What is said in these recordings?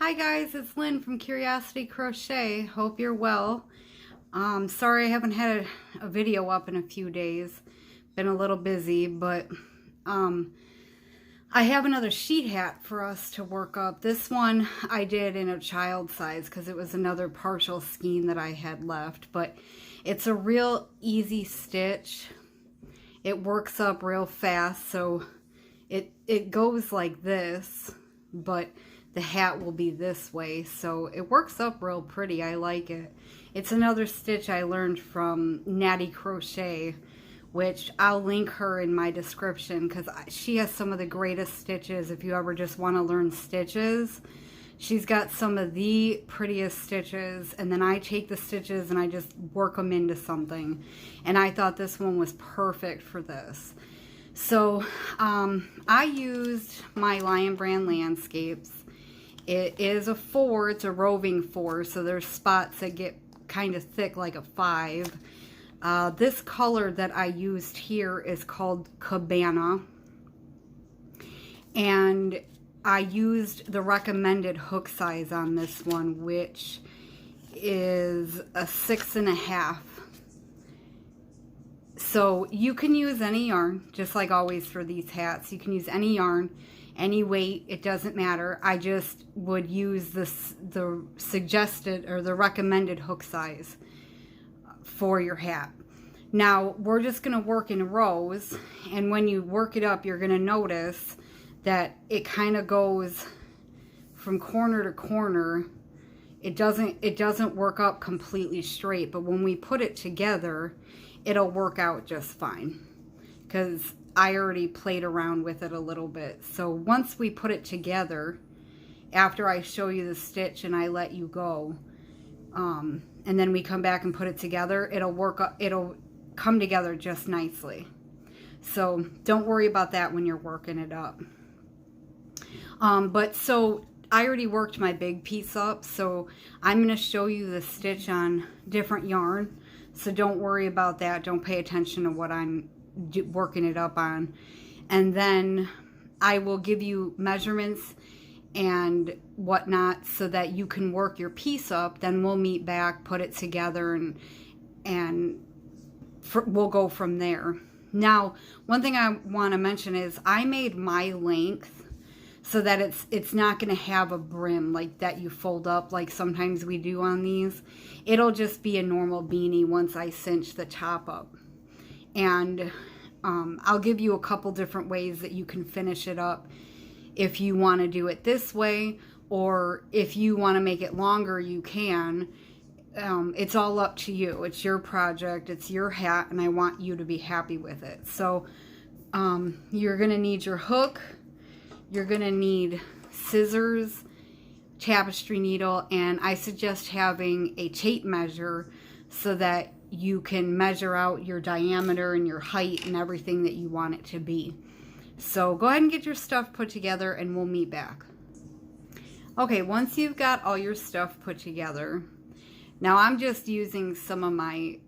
Hi guys, it's Lynn from Curiosity Crochet. Hope you're well. Sorry I haven't had a video up in a few days. Been a little busy, but I have another sheet hat for us to work up. This one I did in a child size because it was another partial skein that I had left, but it's a real easy stitch. It works up real fast, so it goes like this, but the hat will be this way, so it works up real pretty. I like it. It's another stitch I learned from Nati Crochet, which I'll link her in my description because she has some of the greatest stitches if you ever just want to learn stitches. She's got some of the prettiest stitches, and then I take the stitches and I just work them into something, and I thought this one was perfect for this. So I used my Lion Brand Landscapes. It is a 4, it's a roving 4, so there's spots that get kind of thick like a 5. This color that I used here is called Cabana, and I used the recommended hook size on this one, which is a 6.5. So you can use any yarn, just like always for these hats. You can use any yarn, any weight, it doesn't matter. I just would use the suggested or the recommended hook size for your hat. Now we're just going to work in rows, and when you work it up, you're going to notice that it kind of goes from corner to corner. It doesn't work up completely straight, but when we put it together, it'll work out just fine because I already played around with it a little bit. So once we put it together, after I show you the stitch and I let you go, and then we come back and put it together, it'll come together just nicely. So don't worry about that when you're working it up. But so I already worked my big piece up, so I'm going to show you the stitch on different yarn. So don't worry about that. Don't pay attention to what I'm working it up on. And then I will give you measurements and whatnot so that you can work your piece up. Then we'll meet back, put it together, and we'll go from there. Now, one thing I want to mention is I made my length so that it's not going to have a brim like that you fold up like sometimes we do on these. It'll just be a normal beanie once I cinch the top up. And I'll give you a couple different ways that you can finish it up if you want to do it this way, or if you want to make it longer, you can. It's all up to you. It's your project, it's your hat, and I want you to be happy with it. So you're going to need your hook, you're going to need scissors, tapestry needle, and I suggest having a tape measure so that you can measure out your diameter and your height and everything that you want it to be. So go ahead and get your stuff put together and we'll meet back. Okay, once you've got all your stuff put together, now I'm just using some of my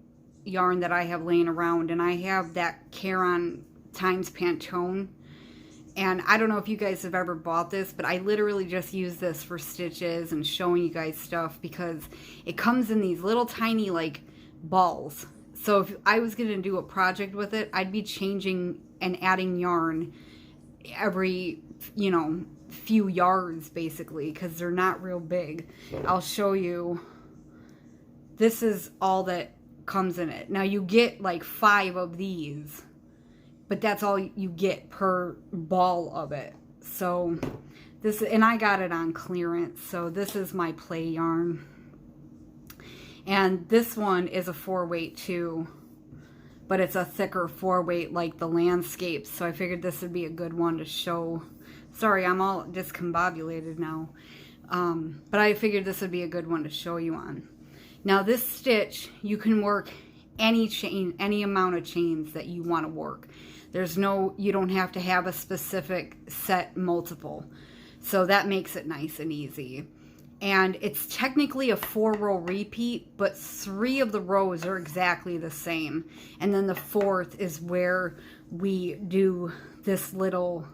yarn that I have laying around, and I have that Caron times Pantone. And I don't know if you guys have ever bought this, but I literally just use this for stitches and showing you guys stuff because it comes in these little tiny like balls. So if I was going to do a project with it, I'd be changing and adding yarn every, few yards basically, because they're not real big. I'll show you. This is all that comes in it. Now you get like 5 of these, but that's all you get per ball of it. So this, and I got it on clearance. So this is my play yarn. And this one is a 4-weight too, but it's a thicker 4-weight like the landscapes. So I figured this would be a good one to show. Sorry, I'm all discombobulated now. But I figured this would be a good one to show you on. Now this stitch, you can work any chain, any amount of chains that you want to work. You don't have to have a specific set multiple. So that makes it nice and easy. And it's technically a 4-row repeat, but 3 of the rows are exactly the same. And then the 4th is where we do this little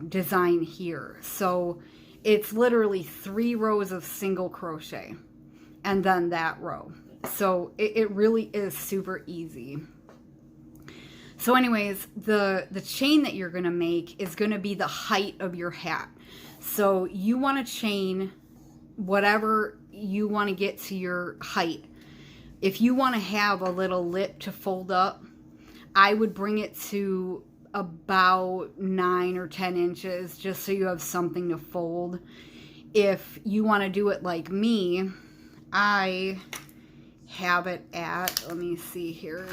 design here. So it's literally 3 rows of single crochet and then that row. So it really is super easy. So anyways, the chain that you're going to make is going to be the height of your hat. So you want to chain whatever you want to get to your height. If you want to have a little lip to fold up, I would bring it to about 9 or 10 inches just so you have something to fold. If you want to do it like me, I have it at, let me see here,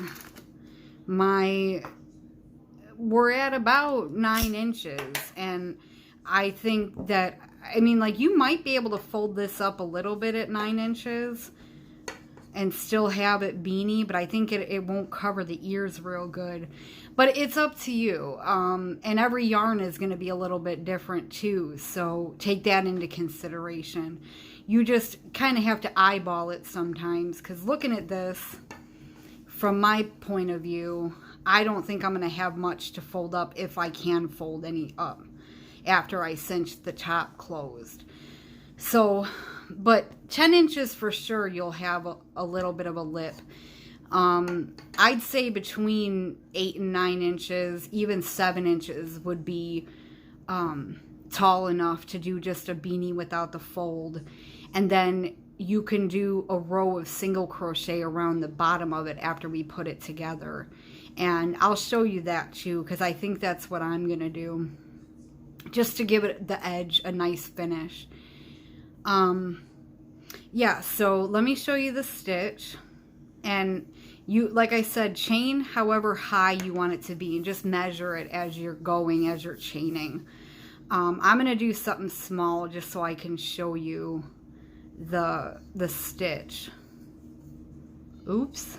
we're at about 9 inches, and I think that, I mean, like, you might be able to fold this up a little bit at 9 inches and still have it beanie, but I think it won't cover the ears real good. But it's up to you. And every yarn is going to be a little bit different too, so take that into consideration. You just kind of have to eyeball it sometimes, because looking at this, from my point of view, I don't think I'm going to have much to fold up, if I can fold any up after I cinch the top closed. So, but 10 inches for sure you'll have a little bit of a lip. I'd say between 8 and 9 inches, even 7 inches would be tall enough to do just a beanie without the fold. And then you can do a row of single crochet around the bottom of it after we put it together. And I'll show you that too, because I think that's what I'm going to do, just to give it the edge, a nice finish. Yeah, so let me show you the stitch. And you, like I said, chain however high you want it to be, and just measure it as you're going, as you're chaining. I'm going to do something small just so I can show you the stitch. Oops.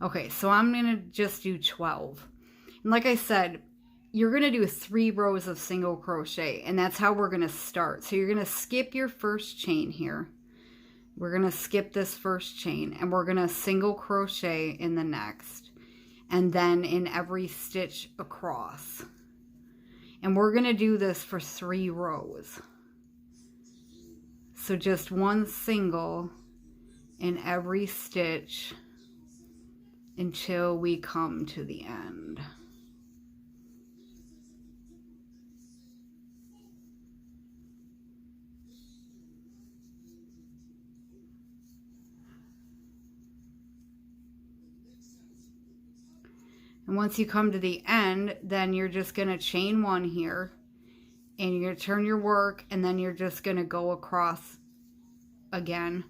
Okay, so I'm going to just do 12. And like I said, you're going to do 3 rows of single crochet, and that's how we're going to start. So you're going to skip your first chain here. We're going to skip this first chain, and we're going to single crochet in the next, and then in every stitch across. And we're going to do this for 3 rows. So just 1 single in every stitch until we come to the end. And once you come to the end, then you're just going to chain 1 here, and you're going to turn your work, and then you're just going to go across again.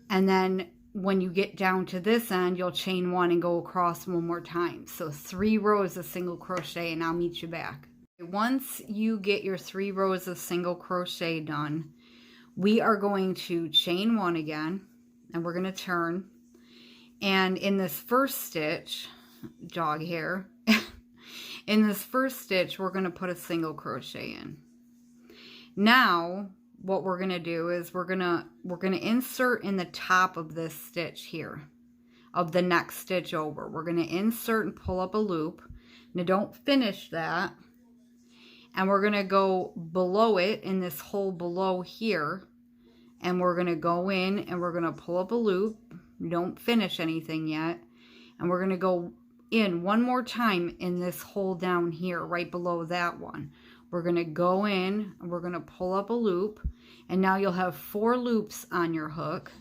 And then when you get down to this end, you'll chain 1 and go across 1 more time. So 3 rows of single crochet, and I'll meet you back. Once you get your 3 rows of single crochet done, we are going to chain 1 again, and we're going to turn. And in this first stitch, dog hair, in this first stitch, we're going to put a single crochet in. Now, what we're going to do is we're going to insert in the top of this stitch here, of the next stitch over. We're going to insert and pull up a loop. Now don't finish that. And we're going to go below it in this hole below here, and we're going to go in and we're going to pull up a loop. Don't finish anything yet. And we're going to go in 1 more time in this hole down here, right below that one. We're going to go in and we're going to pull up a loop, and now you'll have 4 loops on your hook,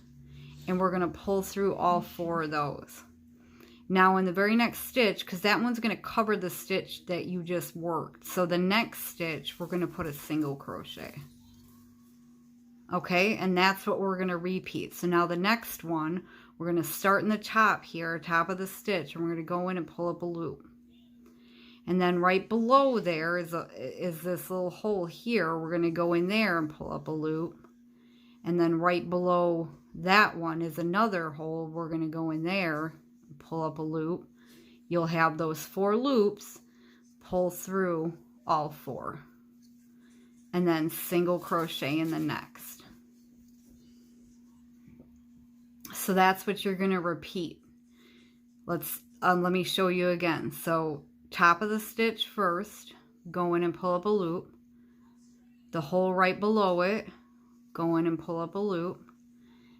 and we're going to pull through all 4 of those. Now in the very next stitch, because that one's going to cover the stitch that you just worked, so the next stitch we're going to put a single crochet. Okay, and that's what we're going to repeat. So now the next one, we're going to start in the top here, top of the stitch, and we're going to go in and pull up a loop. And then right below there is this little hole here. We're going to go in there and pull up a loop. And then right below that one is another hole. We're going to go in there and pull up a loop. You'll have those 4 loops, pull through all 4. And then single crochet in the next. So that's what you're going to repeat. let me show you again. So top of the stitch first, go in and pull up a loop. The hole right below it, go in and pull up a loop.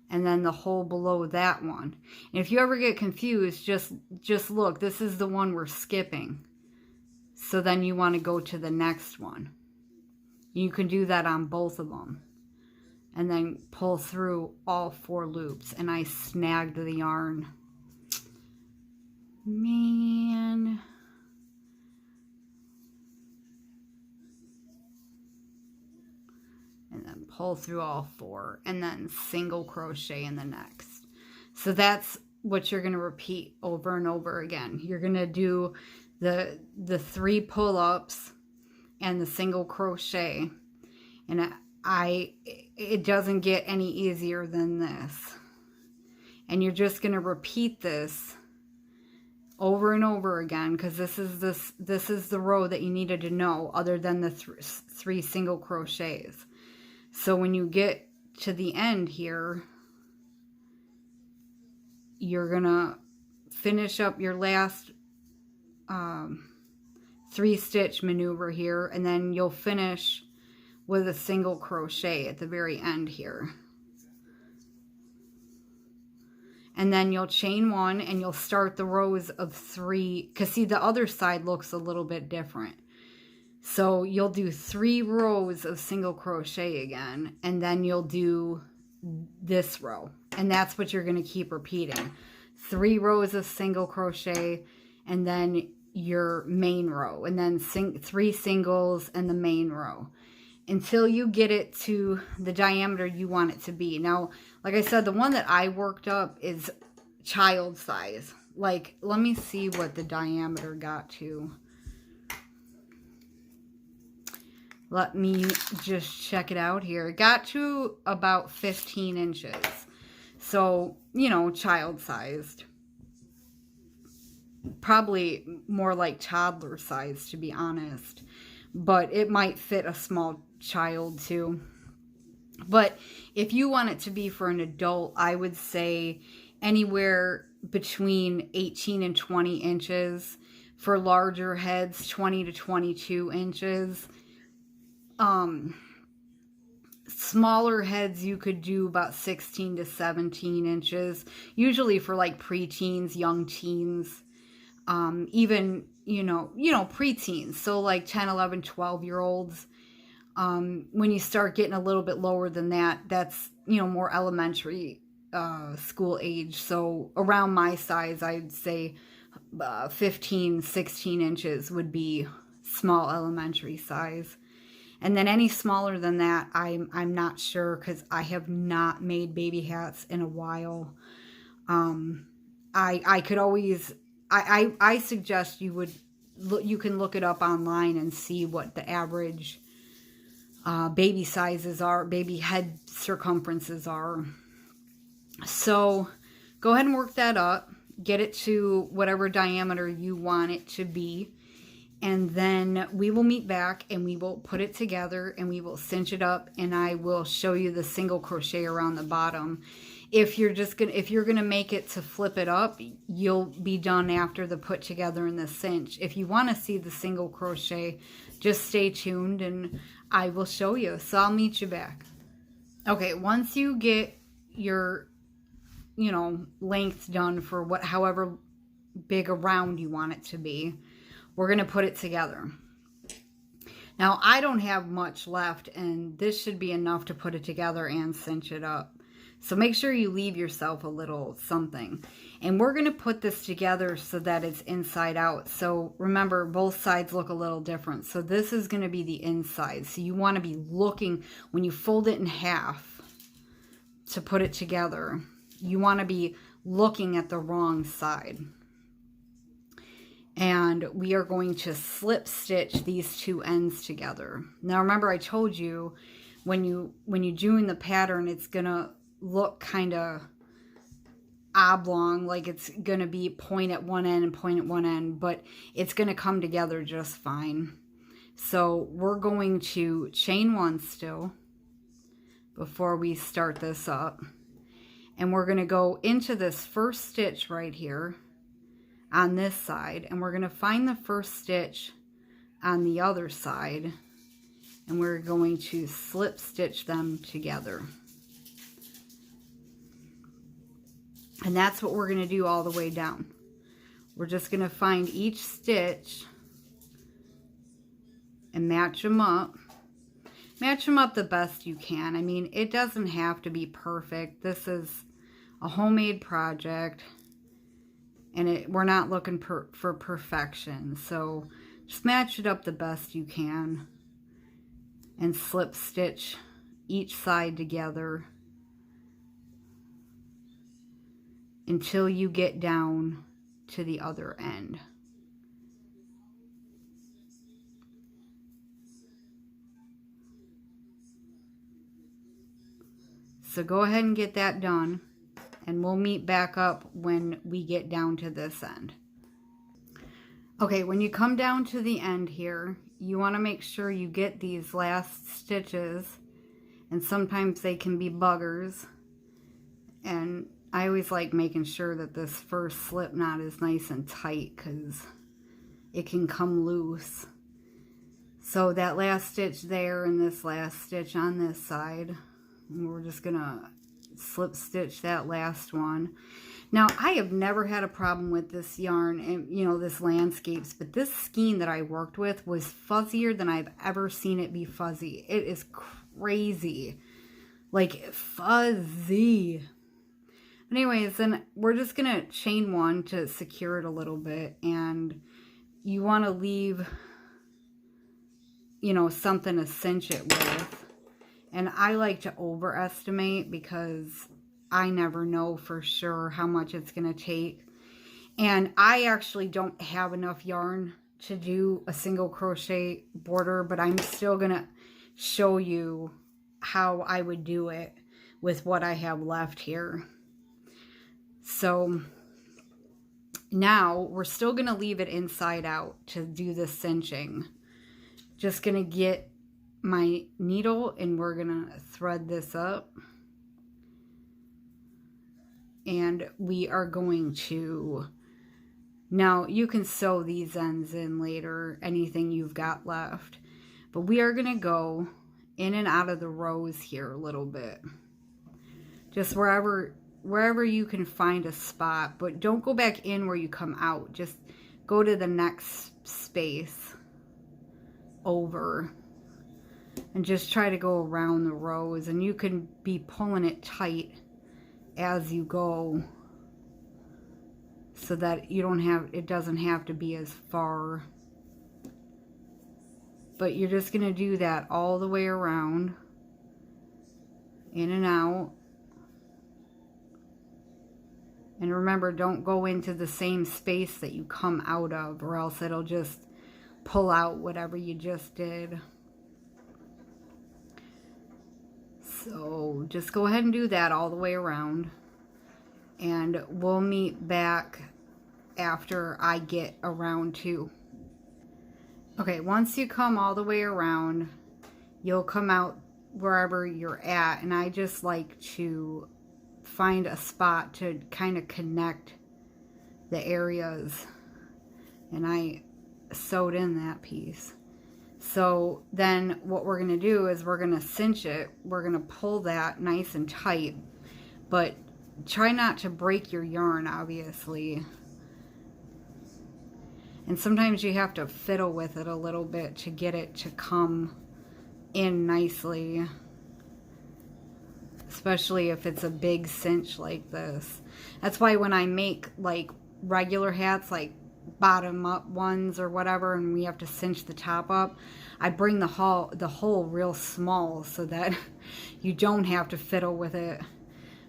And then the hole below that one. And if you ever get confused, just look. This is the one we're skipping. So then you want to go to the next one. You can do that on both of them. And then pull through all 4 loops. And I snagged the yarn. Man. And then pull through all 4. And then single crochet in the next. So that's what you're going to repeat over and over again. You're going to do the 3 pull-ups and the single crochet. And it doesn't get any easier than this. And you're just going to repeat this over and over again, because this is the row that you needed to know, other than the 3 single crochets. So when you get to the end here, you're going to finish up your last 3 stitch maneuver here, and then you'll finish with a single crochet at the very end here. And then you'll chain 1 and you'll start the rows of 3, because see, the other side looks a little bit different. So you'll do 3 rows of single crochet again, and then you'll do this row. And that's what you're going to keep repeating. 3 rows of single crochet, and then your main row, and then 3 singles and the main row, until you get it to the diameter you want it to be. Now, like I said, the one that I worked up is child size. Like, let me see what the diameter got to. Let me just check it out here. It got to about 15 inches. So, you know, child sized. Probably more like toddler size, to be honest. But it might fit a small child too. But if you want it to be for an adult, I would say anywhere between 18 and 20 inches. For larger heads, 20 to 22 inches. Smaller heads, you could do about 16 to 17 inches. Usually for like preteens, young teens, even, you know, preteens. So like 10, 11, 12-year-olds. When you start getting a little bit lower than that, that's, you know, more elementary school age. So around my size, I'd say 15, 16 inches would be small elementary size. And then any smaller than that, I'm not sure, because I have not made baby hats in a while. I could always, I suggest you can look it up online and see what the average baby sizes are, baby head circumferences are. So go ahead and work that up. Get it to whatever diameter you want it to be. And then we will meet back and we will put it together and we will cinch it up, and I will show you the single crochet around the bottom. If you're gonna make it to flip it up, you'll be done after the put together and the cinch. If you want to see the single crochet, just stay tuned and I will show you. So I'll meet you back. Okay, once you get your, you know, length done for however big around you want it to be, we're going to put it together. Now, I don't have much left, and this should be enough to put it together and cinch it up. So make sure you leave yourself a little something. And we're going to put this together so that it's inside out. So remember, both sides look a little different. So this is going to be the inside. So you want to be looking, when you fold it in half to put it together, you want to be looking at the wrong side. And we are going to slip stitch these 2 ends together. Now remember, I told you when you join the pattern, it's gonna look kind of oblong, like it's gonna be point at one end and point at one end, but it's gonna come together just fine. So we're going to chain 1 still before we start this up, and we're gonna go into this first stitch right here on this side, and we're going to find the first stitch on the other side, and we're going to slip stitch them together. And that's what we're going to do all the way down. We're just going to find each stitch and match them up. Match them up the best you can. I mean, it doesn't have to be perfect. This is a homemade project, and we're not looking for perfection. So just match it up the best you can and slip stitch each side together until you get down to the other end. So go ahead and get that done, and we'll meet back up when we get down to this end. Okay, when you come down to the end here, you want to make sure you get these last stitches, and sometimes they can be buggers, and I always like making sure that this first slip knot is nice and tight because it can come loose. So that last stitch there and this last stitch on this side, we're just gonna slip stitch that last one. Now, I have never had a problem with this yarn and, you know, this landscapes, but this skein that I worked with was fuzzier than I've ever seen it be fuzzy. It is crazy, like fuzzy. Anyways, then we're just going to chain one to secure it a little bit, and you want to leave, you know, something to cinch it with. And I like to overestimate because I never know for sure how much it's going to take. And I actually don't have enough yarn to do a single crochet border, but I'm still going to show you how I would do it with what I have left here. So now we're still going to leave it inside out to do the cinching. Just going to get my needle and we're going to thread this up. And we are going to, now you can sew these ends in later, anything you've got left. But we are going to go in and out of the rows here a little bit. Just wherever you can find a spot, but don't go back in where you come out. Just go to the next space over and just try to go around the rows, and you can be pulling it tight as you go so that you don't have, it doesn't have to be as far. But you're just going to do that all the way around, in and out. And remember, don't go into the same space that you come out of, or else it'll just pull out whatever you just did. So just go ahead and do that all the way around. And we'll meet back after I get around two. Okay, once you come all the way around, you'll come out wherever you're at. And I just like to find a spot to kind of connect the areas, and I sewed in that piece. So then what we're going to do is we're going to cinch it. We're going to pull that nice and tight, but try not to break your yarn, obviously. And sometimes you have to fiddle with it a little bit to get it to come in nicely, especially if it's a big cinch like this. That's why when I make like regular hats, like bottom up ones or whatever, and we have to cinch the top up, I bring the hole real small so that you don't have to fiddle with it.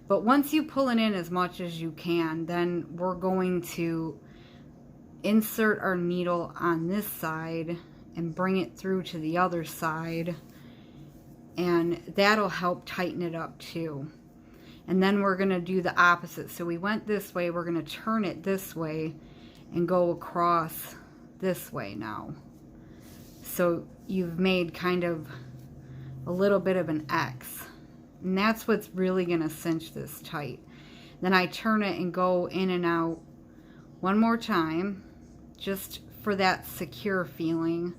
But once you pull it in as much as you can, then we're going to insert our needle on this side and bring it through to the other side, and that'll help tighten it up too. And then we're going to do the opposite. So we went this way, we're going to turn it this way and go across this way now. So you've made kind of a little bit of an X, and that's what's really going to cinch this tight. Then I turn it and go in and out one more time, just for that secure feeling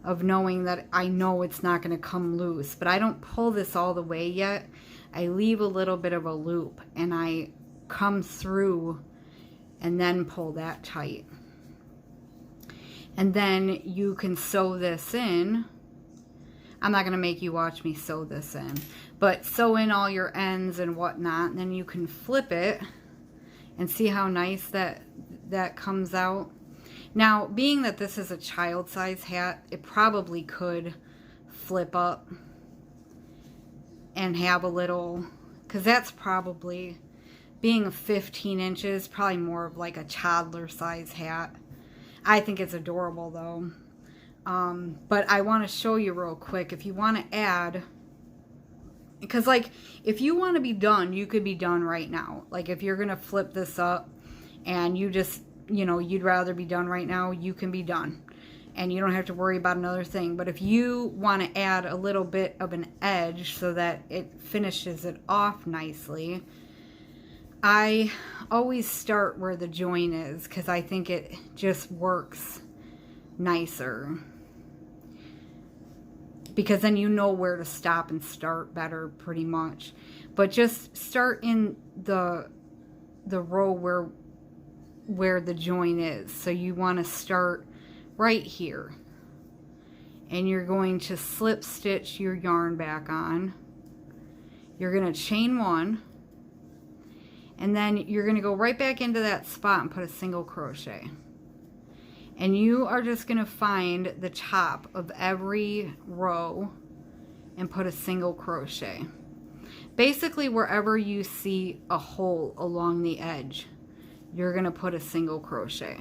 of knowing that I know it's not going to come loose. But I don't pull this all the way yet. I leave a little bit of a loop and I come through and then pull that tight. And then you can sew this in. I'm not going to make you watch me sew this in, but sew in all your ends and whatnot, and then you can flip it and see how nice that comes out. Now, being that this is a child size hat, it probably could flip up and have a little, because that's probably, being 15 inches, probably more of like a toddler size hat. I think it's adorable though. But I want to show you real quick, if you want to add, because like if you want to be done, you could be done right now. Like if you're going to flip this up and you just, you know, you'd rather be done right now, you can be done. And you don't have to worry about another thing. But if you want to add a little bit of an edge so that it finishes it off nicely, I always start where the join is because I think it just works nicer. Because then you know where to stop and start better pretty much. But just start in the row where the join is. So you want to start right here. And you're going to slip stitch your yarn back on. You're going to chain one. And then you're going to go right back into that spot and put a single crochet. And you are just going to find the top of every row and put a single crochet. Basically, wherever you see a hole along the edge, you're going to put a single crochet.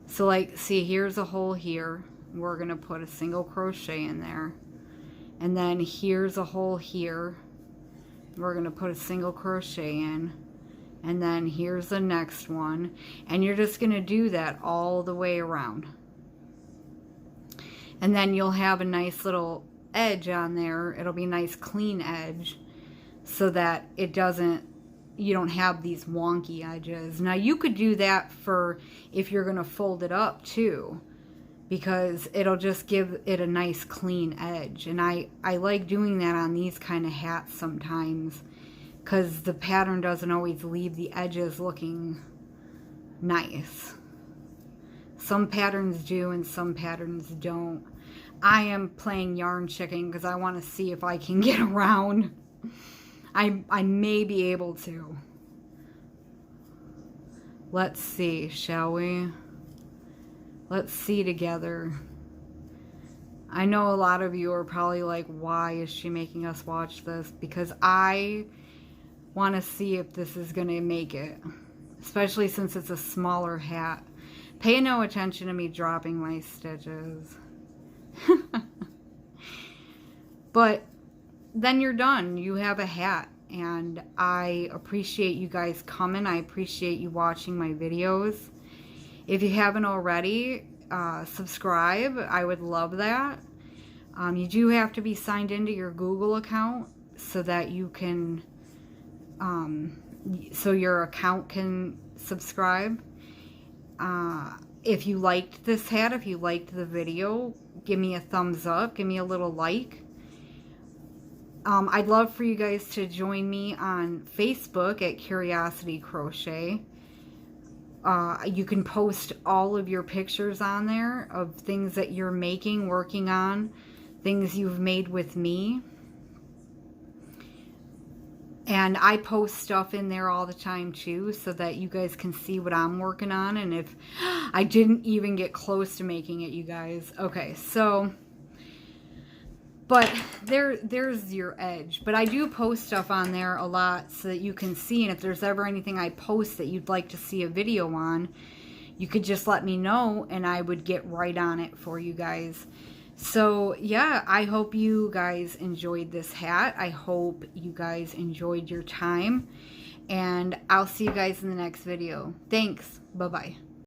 So like, see, here's a hole here. We're going to put a single crochet in there. And then here's a hole here. We're going to put a single crochet in. And then here's the next one. And you're just going to do that all the way around. And then you'll have a nice little edge on there. It'll be a nice clean edge so that it doesn't, you don't have these wonky edges. Now you could do that for if you're going to fold it up too, because it'll just give it a nice clean edge. And I like doing that on these kind of hats sometimes, because the pattern doesn't always leave the edges looking nice. Some patterns do and some patterns don't. I am playing yarn chicken because I want to see if I can get around. I may be able to. Let's see, shall we? Let's see together. I know a lot of you are probably like, why is she making us watch this? Because I want to see if this is going to make it, especially since it's a smaller hat. Pay no attention to me dropping my stitches. But then you're done. You have a hat, and I appreciate you guys coming. I appreciate you watching my videos. If you haven't already, subscribe. I would love that. You do have to be signed into your Google account so that you can so your account can subscribe. If you liked this hat, if you liked the video, give me a thumbs up, give me a little like. I'd love for you guys to join me on Facebook at Curiosity Crochet. You can post all of your pictures on there of things that you're making, working on, things you've made with me. And I post stuff in there all the time too, so that you guys can see what I'm working on. And if I didn't even get close to making it, you guys. Okay, so, but there's your edge. But I do post stuff on there a lot so that you can see. And if there's ever anything I post that you'd like to see a video on, you could just let me know and I would get right on it for you guys. So yeah, I hope you guys enjoyed this hat. I hope you guys enjoyed your time. And I'll see you guys in the next video. Thanks. Bye-bye.